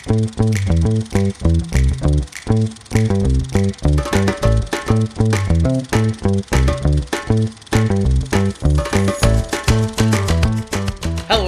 Hello,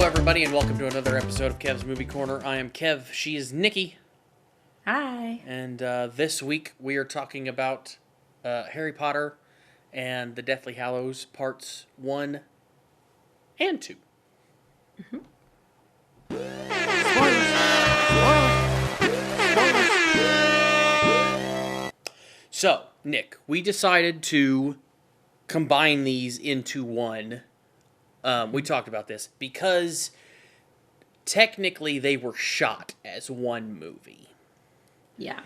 everybody, and welcome to another episode of Kev's Movie Corner. I am Kev. She is Nikki. Hi. And this week we are talking about Harry Potter and the Deathly Hallows Parts 1 and 2. Mm-hmm. So, Nick, we decided to combine these into one. We talked about this because technically they were shot as one movie. Yeah.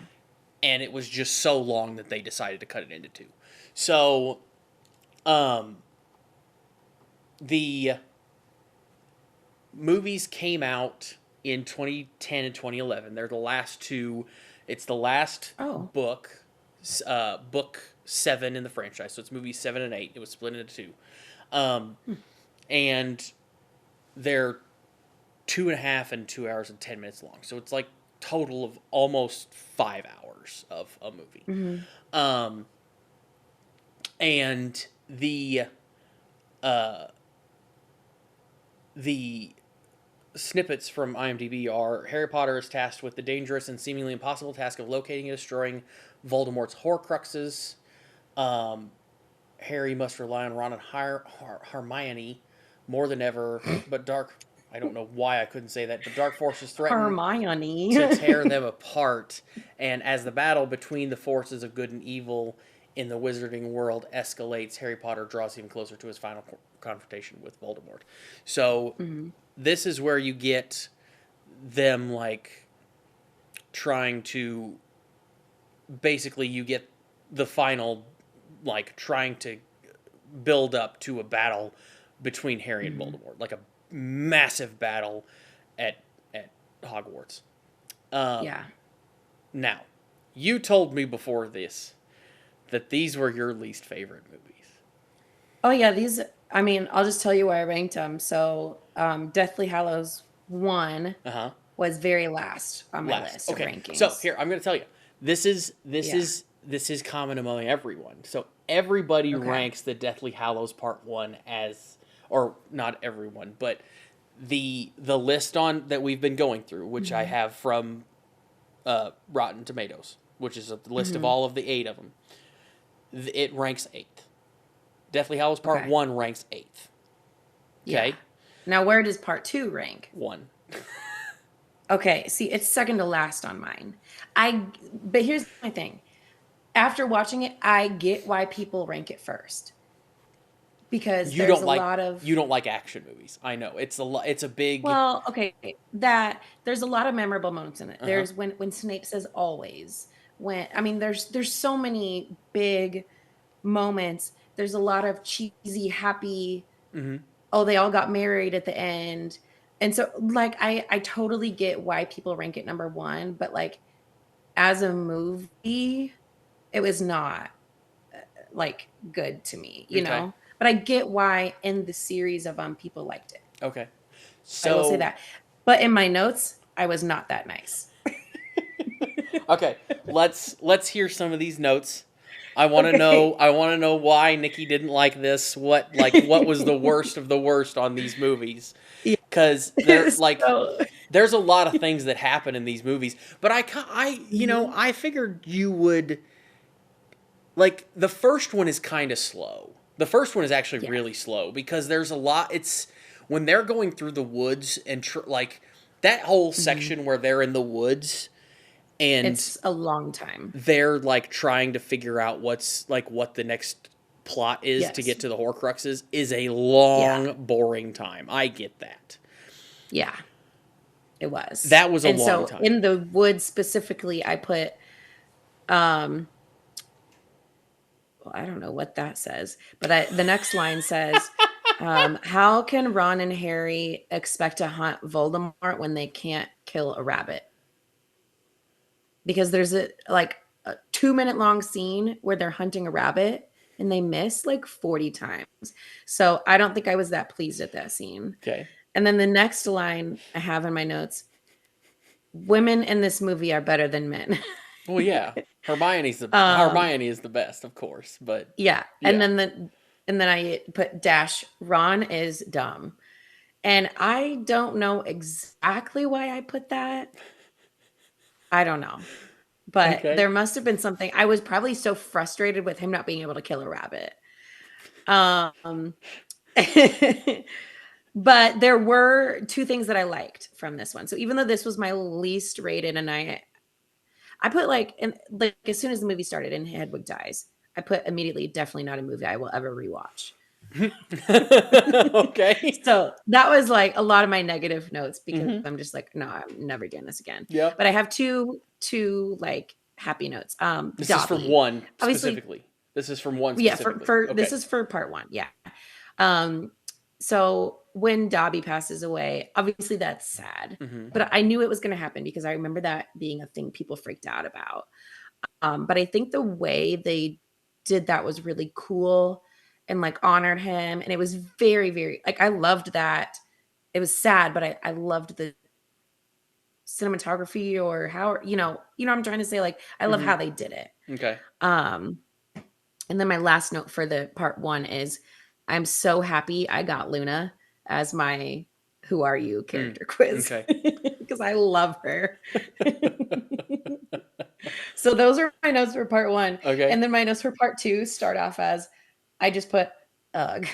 And it was just so long that they decided to cut it into two. So, the movies came out in 2010 and 2011. They're the last two. It's the last book, book 7 in the franchise. So it's movies 7 and 8. It was split into two. And they're 2.5 and 2 hours and 10 minutes long. So it's like total of almost 5 hours of a movie. Mm-hmm. And the snippets from IMDb are: Harry Potter is tasked with the dangerous and seemingly impossible task of locating and destroying Voldemort's Horcruxes. Harry must rely on Ron and Hermione more than ever, but I don't know why I couldn't say that, but dark forces threaten Hermione to tear them apart. And as the battle between the forces of good and evil in the wizarding world escalates, Harry Potter draws even closer to his final confrontation with Voldemort. So this is where you get them like trying to, basically you get the final, like trying to build up to a battle between Harry and Voldemort, like a massive battle at Hogwarts. Yeah. Now, you told me before this that these were your least favorite movies. Oh, yeah. I'll just tell you where I ranked them. So, Deathly Hallows 1 was very last on my list of rankings. So, here, I'm going to tell you. This is common among everyone. So, everybody ranks the Deathly Hallows Part 1 as, or not everyone, but the list on that we've been going through, which I have from Rotten Tomatoes, which is a list of all of the 8 of them. It ranks 8th. Deathly Hallows Part 1 ranks 8th. Okay? Yeah. Now, where does Part 2 rank? 1. Okay, see, it's second to last on mine. But here's my thing. After watching it, I get why people rank it first. Because there's a lot of... You don't like action movies. I know. It's a big... Well, okay. There's a lot of memorable moments in it. There's when Snape says always. There's so many big moments. There's a lot of cheesy, happy... Oh, they all got married at the end. And so, like, I totally get why people rank it number 1. But, like, as a movie, it was not, like, good to me, you know? But I get why in the series of people liked it. Okay. So I will say that. But in my notes, I was not that nice. Okay. Let's hear some of these notes. I want to know why Nikki didn't like this. What was the worst of the worst on these movies? Because there's a lot of things that happen in these movies. But I figured you would, like, the first one is kind of slow. The first one is actually really slow because there's a lot. It's when they're going through the woods and like that whole section where they're in the woods. And it's a long time. They're like trying to figure out what the next plot is to get to the Horcruxes is a long, boring time. I get that. Yeah, it was. That was a long time. In the woods specifically, I put, well, I don't know what that says, but the next line says, how can Ron and Harry expect to hunt Voldemort when they can't kill a rabbit? Because there's a 2-minute long scene where they're hunting a rabbit and they miss like 40 times. So I don't think I was that pleased at that scene. Okay. And then the next line I have in my notes, women in this movie are better than men. Well, yeah, um, Hermione is the best, of course, but yeah, yeah. and then I put dash. Ron is dumb, and I don't know exactly why I put that. I don't know, but Okay. there must have been something. I was probably so frustrated with him not being able to kill a rabbit. Um, but there were two things that I liked from this one. So even though this was my least rated, and I put like as soon as the movie started and Hedwig dies, I put immediately definitely not a movie I will ever rewatch. Okay. So that was like a lot of my negative notes because Hmm. I'm just like, no, I'm never doing this again. Yep. But I have two like happy notes. This is from Dobby. one Obviously, specifically. This is from one yeah, specifically. for this Okay. is for part one. Yeah. Um, so when Dobby passes away, obviously that's sad. Hmm. But I knew it was gonna happen because I remember that being a thing people freaked out about. But I think the way they did that was really cool and like honored him. And it was very, very like I loved that. It was sad, but I loved the cinematography or how what I'm trying to say. Like I love Hmm. how they did it. Okay. Um, and then my last note for the part one is I'm so happy I got Luna as my who are you Mm. character quiz Okay. because I love her. So those are my notes for part one. Okay. And then my notes for part two start off as I just put ugh.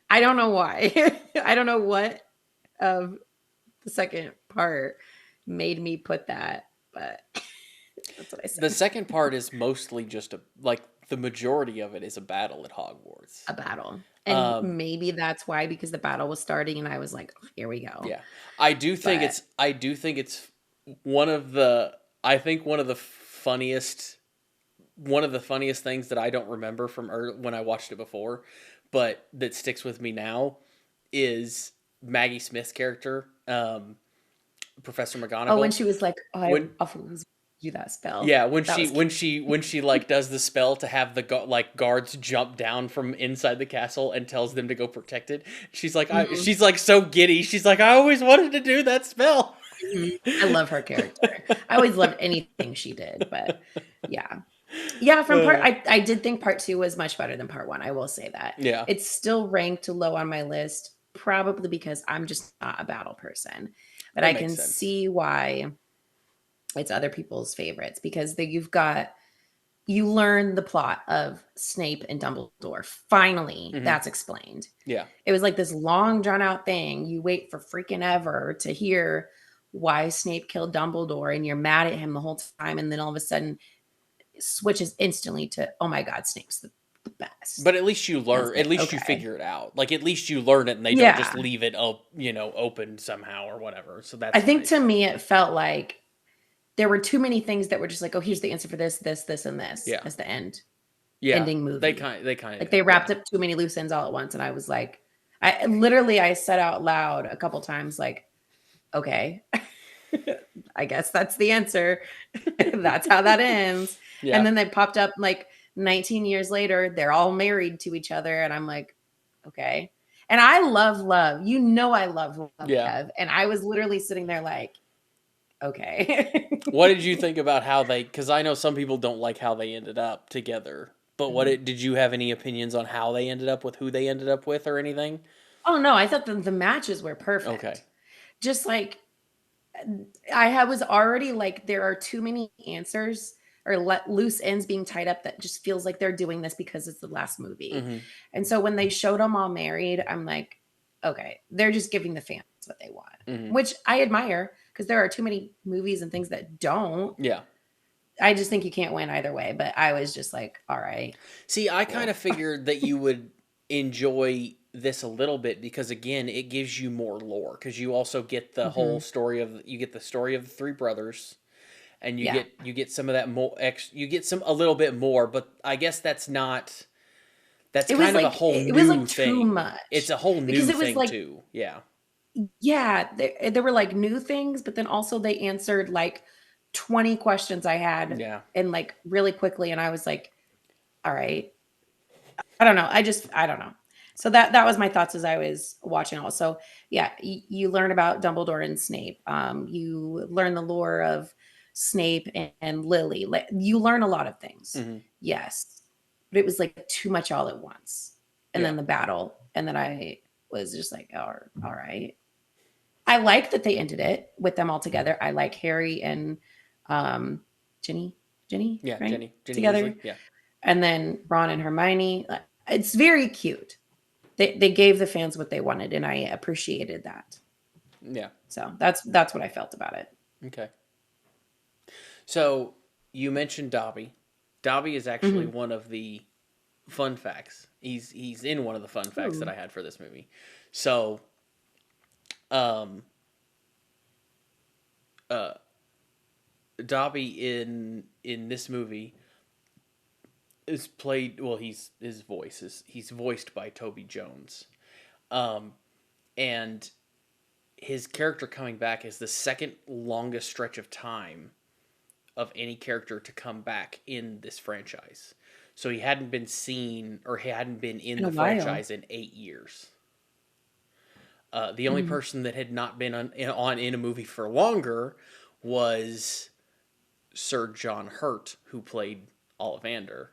I don't know why. I don't know what of the second part made me put that, but that's what I The said. second part is mostly just like the majority of it is a battle at Hogwarts. A battle. And Um, maybe that's why because the battle was starting and I was like, "Oh, here we go." yeah. But I do think it's one of the I think one of the funniest things that I don't remember from when I watched it before, but that sticks with me now is Maggie Smith's character, Professor oh, when McGonagall. she was like, "Oh, I When often lose you that spell." Yeah, That was when she like does the spell to have the like guards jump down from inside the castle and tells them to go protect it. Mhm, She's like so giddy. She's like I always wanted to do that spell. mhm. I love her character. I always loved anything she did, but yeah. Yeah, from part Uh, I did think part 2 was much better than part 1, I will say that. yeah, It's still ranked low on my list, probably because I'm just not a battle person, but that I makes can sense. see why it's other people's favorites because you learn the plot of Snape and Dumbledore. Finally, Hmm. that's explained. Yeah, It was like this long drawn out thing. You wait for freaking ever to hear why Snape killed Dumbledore and you're mad at him the whole time and then all of a sudden switches instantly to, oh my God, Snape's the best. but at least you And it's learn. At like, least you okay. figure it out. Like at least you learn it, and they don't just Yeah. leave it open somehow or whatever. So I that's think to nice. me, it felt like there were too many things that were just like, oh, here's the answer for this, and this Yeah, as the yeah. ending movie. They kind Like of they yeah. wrapped up too many loose ends all at once. And I was like, I said out loud a couple times, like, okay, I guess that's the answer. That's how that ends. And Yeah, then they popped up like 19 years later, they're all married to each other. And I'm like, okay. And I love love. You know, I love love, yeah. Kev. And I was literally sitting there like, okay. What did you think about how they? Because I know some people don't like how they ended up together. But did you have any opinions on how they ended up with who they ended up with or anything? Oh, no, I thought the matches were Okay. perfect. Just like was already like, there are too many answers or loose ends being tied up that just feels like they're doing this because it's the last movie. Hmm. And so when they showed them all married, I'm like, okay, they're just giving the fans what they want, Hmm. which I admire because there are too many movies and things that don't. Yeah. I just think you can't win either way. But I was just like, all right, See, I kind cool. of figured that you would enjoy this a little bit because again, it gives you more lore because you also get the whole Hmm. story of you get the story of the three brothers and Yeah. you get some of that more you get some a little bit more, but I guess that's kind of a whole It was new like too thing. It's much a whole because new it was thing like, too. Yeah. yeah, there were like new things, but then also they answered like 20 questions I had Yeah. and like really quickly. And I was like, all right, I don't know. I don't know. So that was my thoughts as I was watching. Also, yeah, you learn about Dumbledore and Snape. You learn the lore of Snape and Lily. You learn a lot of things. Mm-hmm. Yes, but it was like too much all at once. And Yeah. then the battle, and then I was just like, all right. I like that they ended it with them all together. I like Harry and um, Ginny, Yeah. right, Ginny together, Weasley. Yeah. and then Ron and Hermione. It's very cute. They gave the fans what they wanted, and I appreciated that. Yeah. So that's what I felt about it. Okay. So you mentioned Dobby. Dobby is actually Mm-hmm. one of the fun facts. He's in one of the fun facts that Ooh. I had for this movie. So, um, uh, Dobby in this movie is played. Well, he's voiced by Toby Jones, um, and his character coming back is the second longest stretch of time of any character to come back in this franchise. So he hadn't been seen or he hadn't been in In a the while. franchise in 8 years. The only Mm-hmm. person that had not been on in a movie for longer was Sir John Hurt, who played Ollivander,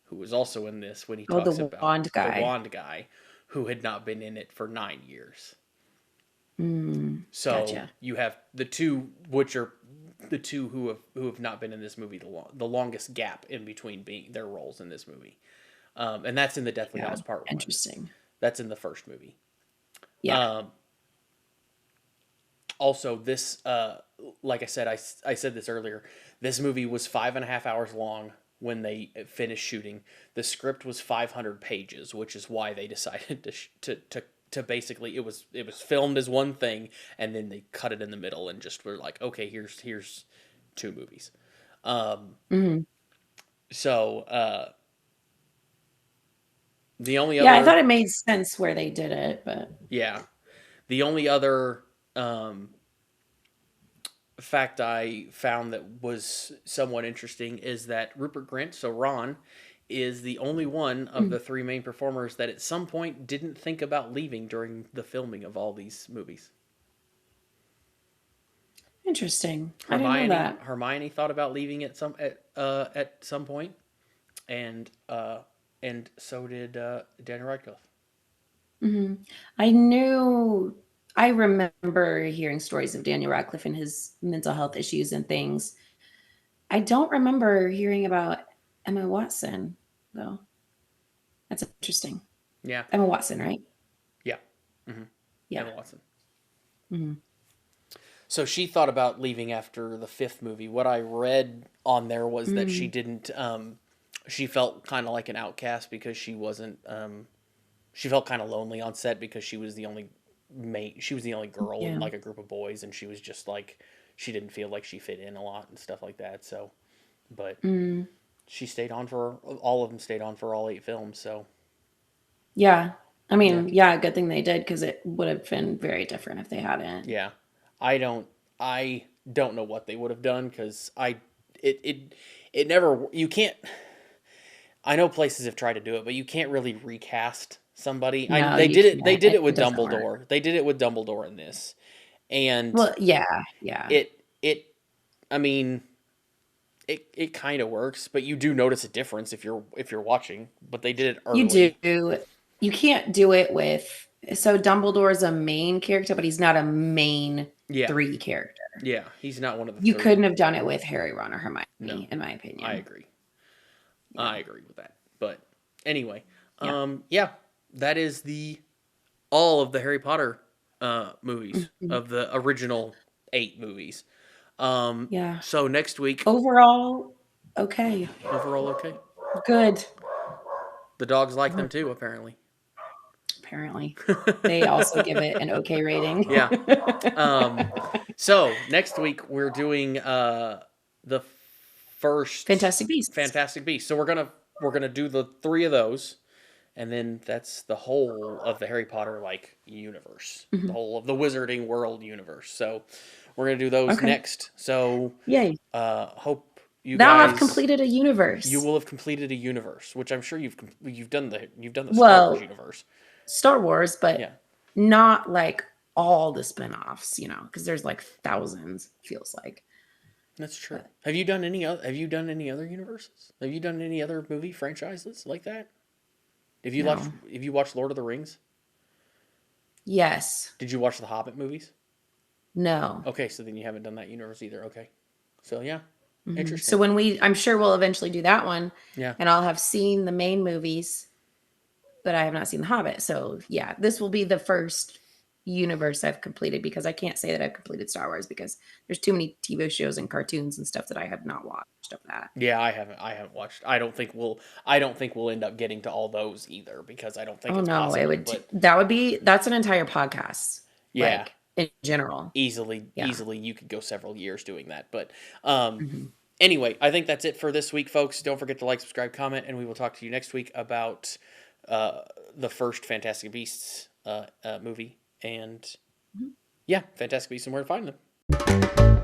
who was also in this when he Oh, talks the about wand the guy. wand guy, who had not been in it for 9 years. So Gotcha. you have the two, which are the two who have not been in this movie the longest gap in between being their roles in this movie, and that's in the Deathly Yeah. Hallows Part 1. Interesting. That's in the first movie. Yeah. Um, Also, this, like I said, I said this earlier. This movie was 5.5 hours long when they finished shooting. The script was 500 pages, which is why they decided to basically it was filmed as one thing, and then they cut it in the middle and just were like, okay, here's two movies. Um, Mm-hmm. so the only Yeah, I other thought it made sense where they did it, but yeah, the only other fact I found that was somewhat interesting is that Rupert Grint, so Ron, is the only one of mm, the three main performers that at some point didn't think about leaving during the filming of all these movies. interesting. I didn't know that. Hermione thought about leaving at some point, and so did Daniel Radcliffe. Hmm. I knew, I remember hearing stories of Daniel Radcliffe and his mental health issues and things. I don't remember hearing about Emma Watson, though. That's interesting. Yeah, Emma Watson, right? yeah, hmm Yeah. Emma Watson. Hmm. So she thought about leaving after the fifth movie. What I read on there was that she Mm. didn't. She felt kind of like an outcast because she wasn't. She felt kind of lonely on set because she was the only mate. She was the only girl in Yeah. like a group of boys, and she was just like she didn't feel like she fit in a lot and stuff like that. So, but Mm. she stayed on for all of them. Stayed on for all 8 films. So Yeah. I yeah, mean, yeah, good thing they did because it would have been very different if they hadn't. yeah. I don't. I don't know what they would have done because it it it never. You can't. I know places have tried to do it, but you can't really recast somebody. No, They you did it. They can't. did it It with doesn't work. Dumbledore. They did it with Dumbledore in this, and Well, yeah, yeah. it. I mean, it kind of works, but you do notice a difference if you're watching. But they did it You early. do. You can't do it with. So Dumbledore's a main character, but he's not a main Yeah, three character. yeah. He's not one of the You three. couldn't have done it with Harry, Ron, or No, Hermione, in my I opinion. agree. Yeah, I agree with that. But anyway, yeah, yeah, that is the all of the Harry Potter movies mhm, of the original 8 movies. yeah. So next week, Overall, okay, overall, okay. good. The dogs like them too, apparently. Apparently, they also give it an okay rating. Yeah. Um, so next week we're doing the first Fantastic Beasts. Fantastic Beasts. So we're gonna do the three of those, and then that's the whole of the Harry Potter like universe, the Mhm. whole of the Wizarding World universe. So we're gonna do those Okay, next. So yay! hope you Now I've guys completed a you universe. will have completed a universe, which I'm sure you've done the Star Wars Well, universe. Star Wars, but Yeah. not like all the spin-offs, you know, because there's like thousands, feels like. That's true. But Have you done any other? Have you done any other universes? Have you done any other movie franchises like that? Have you watched? no. Have you watched Lord of the Rings? Yes. Did you watch the Hobbit movies? No. Okay, so then you haven't done that universe either. Okay, so yeah, So interesting. when I'm sure we'll eventually do that one, Yeah, and I'll have seen the main movies, but I have not seen The Hobbit. So yeah, this will be the first universe I've completed because I can't say that I've completed Star Wars because there's too many TV shows and cartoons and stuff that I have not watched of that. yeah. I haven't. I haven't watched. I don't think we'll. I don't think we'll end up getting to all those either because I don't think Oh it's no, it possible. would But that's an entire podcast, yeah, like in general. Yeah. easily, you could go several years doing that. But um, Mhm. anyway, I think that's it for this week, folks. Don't forget to like, subscribe, comment, and we will talk to you next week about uh, the first Fantastic Beasts movie. And yeah, Fantastic Beasts and where to find them.